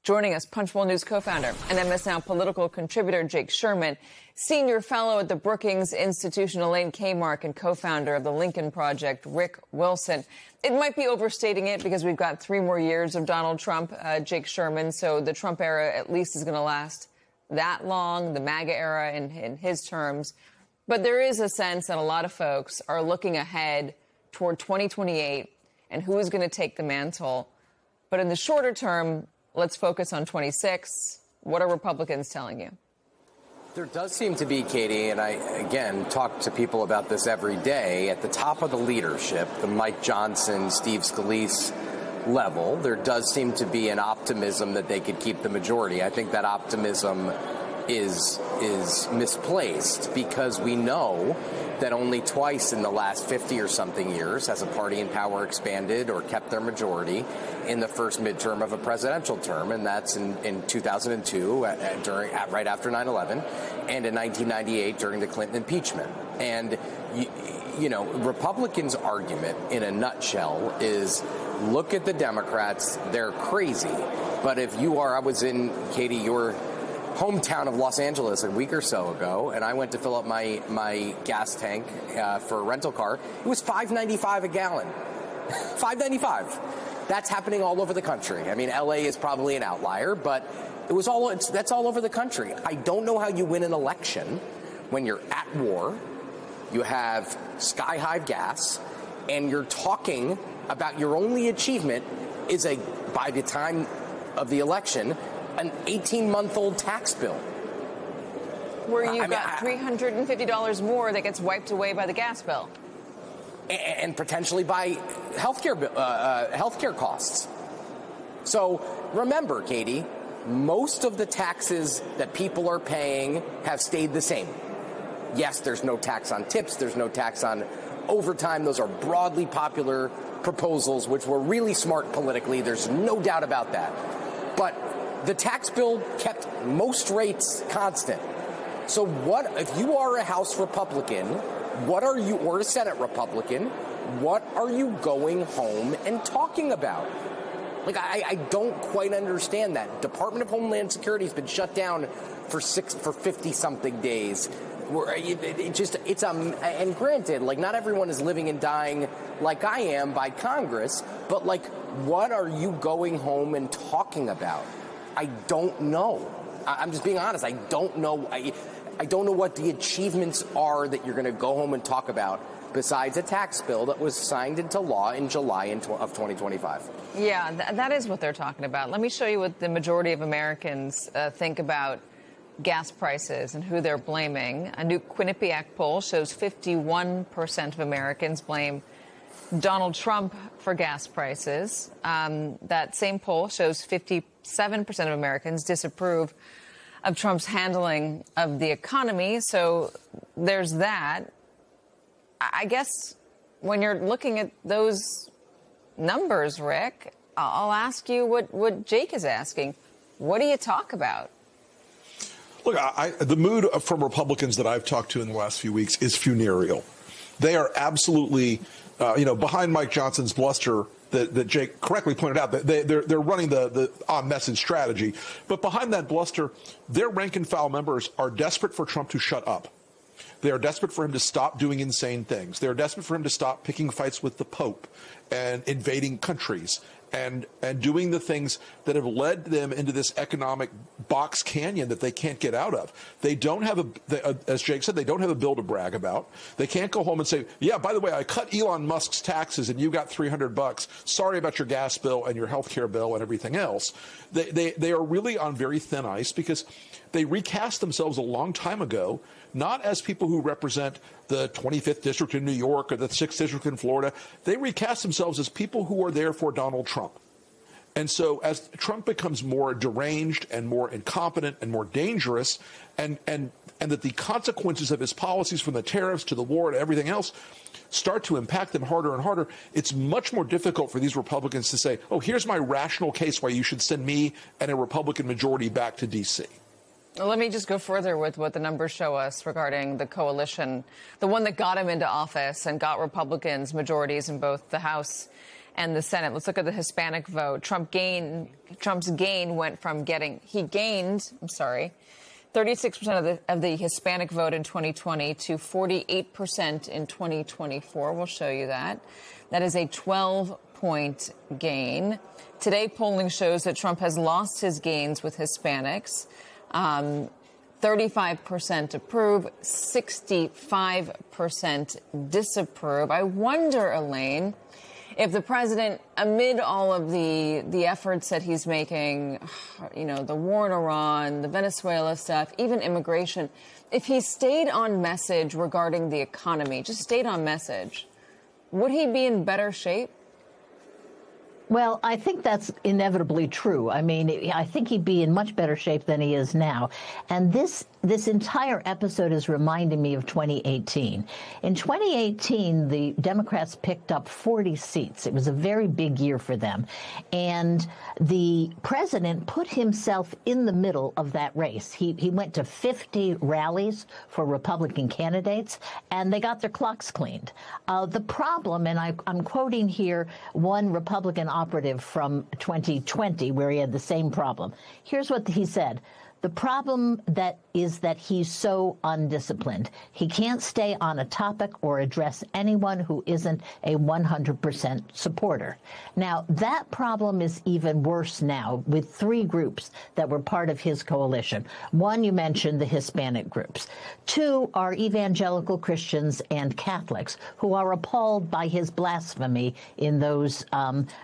Joining us, Punchbowl News co-founder and MS Now political contributor Jake Sherman, senior fellow at the Brookings Institution Elaine Kamarck, and co-founder of the Lincoln Project Rick Wilson. It might be overstating it because we've got 3 more years of Donald Trump, Jake Sherman, so the Trump era at least is going to last that long, the MAGA era in his terms. But there is a sense that a lot of folks are looking ahead toward 2028 and who is going to take the mantle. But in the shorter term, let's focus on 26. What are Republicans telling you? There does seem to be, Katie, and I, again, talk to people about this every day, at the top of the leadership, the Mike Johnson, Steve Scalise level, there does seem to be an optimism that they could keep the majority. I think that optimism is misplaced because we know that only twice in the last 50 or something years has a party in power expanded or kept their majority in the first midterm of a presidential term, and that's in 2002 right after 9/11 and in 1998 during the Clinton impeachment. And you know, Republicans' argument in a nutshell is, look at the Democrats, they're crazy. But if you are, I was in, Katie, your hometown of Los Angeles a week or so ago, and I went to fill up my gas tank for a rental car. It was $5.95 a gallon. $5.95. That's happening all over the country. I mean, LA is probably an outlier, but that's all over the country. I don't know how you win an election when you're at war, you have sky-high gas, and you're talking about your only achievement is by the time of the election, an 18-month-old tax bill. Where you've got $350 more that gets wiped away by the gas bill. And potentially by healthcare costs. So remember, Katie, most of the taxes that people are paying have stayed the same. Yes, there's no tax on tips. There's no tax on overtime. Those are broadly popular proposals, which were really smart politically. There's no doubt about that. But the tax bill kept most rates constant. So what if you are a House Republican, or a Senate Republican, what are you going home and talking about? Like, I don't quite understand that. Department of Homeland Security has been shut down for 50-something days. And granted, like, not everyone is living and dying like I am by Congress, but, like, what are you going home and talking about? I don't know. I'm just being honest. I don't know. I don't know what the achievements are that you're going to go home and talk about besides a tax bill that was signed into law in July of 2025. Yeah, that is what they're talking about. Let me show you what the majority of Americans think about gas prices and who they're blaming. A new Quinnipiac poll shows 51% of Americans blame Donald Trump for gas prices. That same poll shows 57% of Americans disapprove of Trump's handling of the economy. So there's that. I guess when you're looking at those numbers, Rick, I'll ask you what Jake is asking. What do you talk about? Look, the mood from Republicans that I've talked to in the last few weeks is funereal. They are absolutely, behind Mike Johnson's bluster that Jake correctly pointed out, that they're running the on-message strategy. But behind that bluster, their rank-and-file members are desperate for Trump to shut up. They are desperate for him to stop doing insane things. They are desperate for him to stop picking fights with the Pope and invading countries and doing the things that have led them into this economic box canyon that they can't get out of. They don't have as Jake said, they don't have a bill to brag about. They can't go home and say, yeah, by the way, I cut Elon Musk's taxes and you got $300. Sorry about your gas bill and your health care bill and everything else. They are really on very thin ice because they recast themselves a long time ago, not as people who represent the 25th district in New York or the 6th district in Florida. They recast themselves as people who are there for Donald Trump. And so as Trump becomes more deranged and more incompetent and more dangerous, and that the consequences of his policies, from the tariffs to the war to everything else, start to impact them harder and harder, it's much more difficult for these Republicans to say, oh, here's my rational case why you should send me and a Republican majority back to D.C. Let me just go further with what the numbers show us regarding the coalition, the one that got him into office and got Republicans majorities in both the House and the Senate. Let's look at the Hispanic vote. Trump's gain went from he gained 36% of the Hispanic vote in 2020 to 48% in 2024. We'll show you that. That is a 12-point gain. Today, polling shows that Trump has lost his gains with Hispanics. 35% approve, 65% disapprove. I wonder, Elaine, if the president, amid all of the efforts that he's making, the war in Iran, the Venezuela stuff, even immigration, if he stayed on message regarding the economy, just stayed on message, would he be in better shape? Well, I think that's inevitably true. I mean, I think he'd be in much better shape than he is now. And this entire episode is reminding me of 2018. In 2018, the Democrats picked up 40 seats. It was a very big year for them. And the president put himself in the middle of that race. He went to 50 rallies for Republican candidates, and they got their clocks cleaned. The problem, and I'm quoting here one Republican operative from 2020 where he had the same problem. Here's what he said. The problem is that he's so undisciplined. He can't stay on a topic or address anyone who isn't a 100% supporter. Now, that problem is even worse now with three groups that were part of his coalition. One, you mentioned the Hispanic groups. Two are evangelical Christians and Catholics who are appalled by his blasphemy in those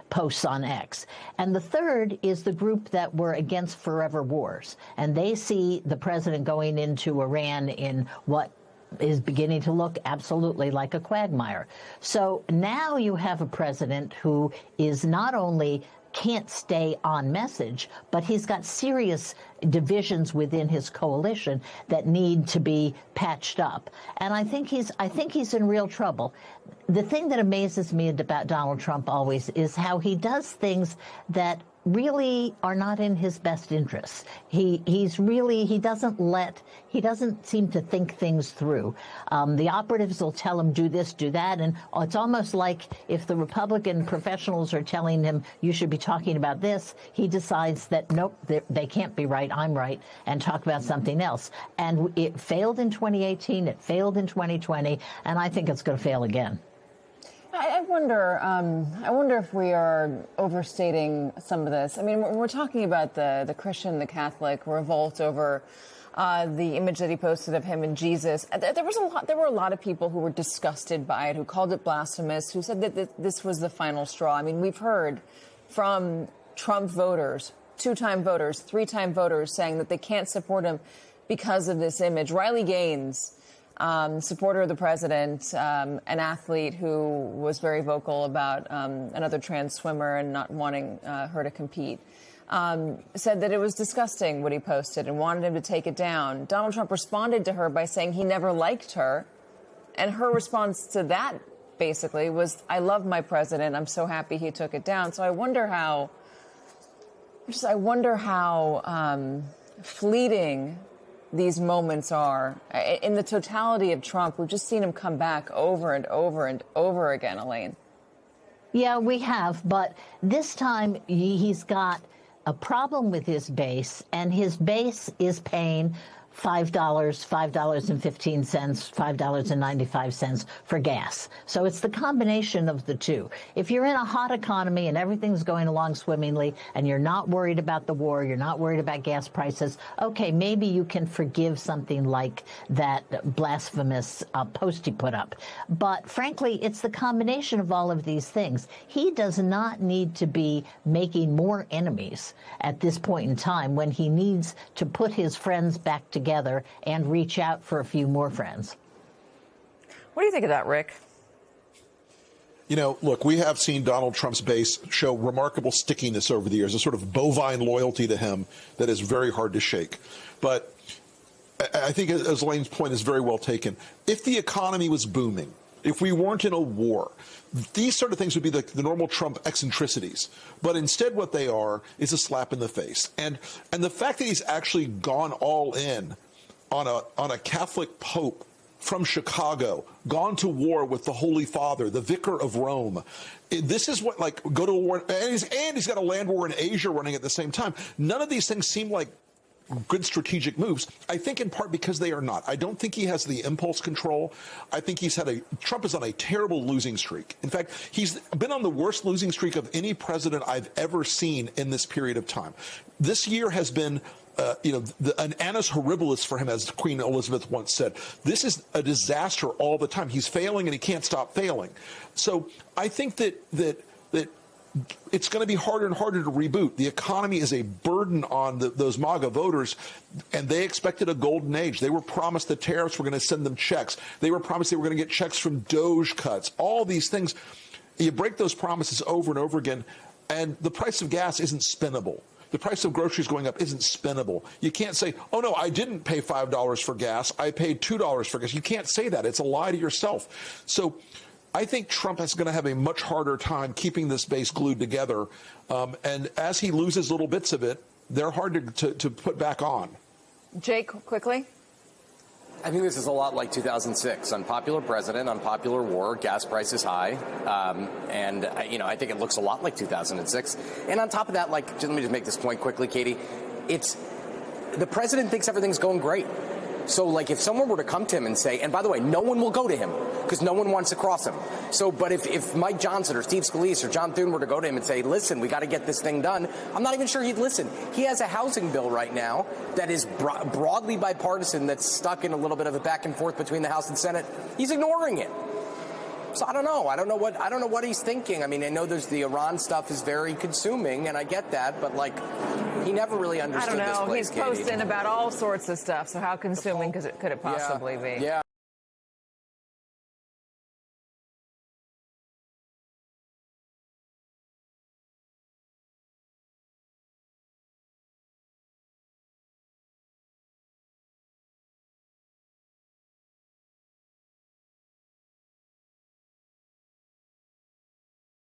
posts on X. And the third is the group that were against forever wars. And they see the president going into Iran in what is beginning to look absolutely like a quagmire. So now you have a president who is not only can't stay on message, but he's got serious divisions within his coalition that need to be patched up. And I think he's in real trouble. The thing that amazes me about Donald Trump always is how he does things that really are not in his best interests. He doesn't seem to think things through. The operatives will tell him do this, do that, and it's almost like if the Republican professionals are telling him you should be talking about this, he decides that nope, they can't be right, I'm right, and talk about something else. And it failed in 2018, it failed in 2020, and I think it's going to fail again. I wonder if we are overstating some of this. I mean, we're talking about the Christian, the Catholic revolt over the image that he posted of him and Jesus. There were a lot of people who were disgusted by it, who called it blasphemous, who said that this was the final straw. I mean, we've heard from Trump voters, two-time voters, three-time voters saying that they can't support him because of this image. Riley Gaines, supporter of the president, an athlete who was very vocal about another trans swimmer and not wanting her to compete, said that it was disgusting what he posted and wanted him to take it down. Donald Trump responded to her by saying he never liked her. And her response to that basically was, I love my president. I'm so happy he took it down. So I wonder how fleeting these moments are. In the totality of Trump, we've just seen him come back over and over and over again, Elaine. Yeah, we have. But this time he's got a problem with his base, and his base is paying $5, $5.15, $5.95 for gas. So it's the combination of the two. If you're in a hot economy and everything's going along swimmingly and you're not worried about the war, you're not worried about gas prices, okay, maybe you can forgive something like that blasphemous post he put up. But frankly, it's the combination of all of these things. He does not need to be making more enemies at this point in time when he needs to put his friends back together and reach out for a few more friends. What do you think of that, Rick? You know, look, we have seen Donald Trump's base show remarkable stickiness over the years, a sort of bovine loyalty to him that is very hard to shake. But I think, as Elaine's point is very well taken, if the economy was booming, if we weren't in a war, these sort of things would be the normal Trump eccentricities. But instead what they are is a slap in the face. And the fact that he's actually gone all in on a Catholic pope from Chicago, gone to war with the Holy Father, the Vicar of Rome. This is what, like, go to war, and he's got a land war in Asia running at the same time. None of these things seem like good strategic moves. I think in part because they are not. I don't think he has the impulse control. I think Trump is on a terrible losing streak. In fact, he's been on the worst losing streak of any president I've ever seen in this period of time. This year has been an annus horribilis for him, as Queen Elizabeth once said. This is a disaster all the time. He's failing and he can't stop failing. So I think that it's going to be harder and harder to reboot. The economy is a burden on those MAGA voters, and they expected a golden age. They were promised the tariffs were going to send them checks. They were promised they were going to get checks from Doge cuts. All these things, you break those promises over and over again, and the price of gas isn't spinnable. The price of groceries going up isn't spinnable. You can't say, oh, no, I didn't pay $5 for gas. I paid $2 for gas. You can't say that. It's a lie to yourself. So I think Trump is going to have a much harder time keeping this base glued together. And as he loses little bits of it, they're hard to put back on. Jake, quickly. I think this is a lot like 2006. Unpopular president, unpopular war, gas prices high. I think it looks a lot like 2006. And on top of that, let me just make this point quickly, Katie. The president thinks everything's going great. So, if someone were to come to him and say, and by the way, no one will go to him because no one wants to cross him. So, but if Mike Johnson or Steve Scalise or John Thune were to go to him and say, listen, we got to get this thing done, I'm not even sure he'd listen. He has a housing bill right now that is broadly bipartisan that's stuck in a little bit of a back and forth between the House and Senate. He's ignoring it. So I don't know. I don't know what he's thinking. I mean, I know the Iran stuff is very consuming, and I get that, but he never really understood this place, He's Katie. posting about all sorts of stuff. So how consuming could it possibly be? Yeah,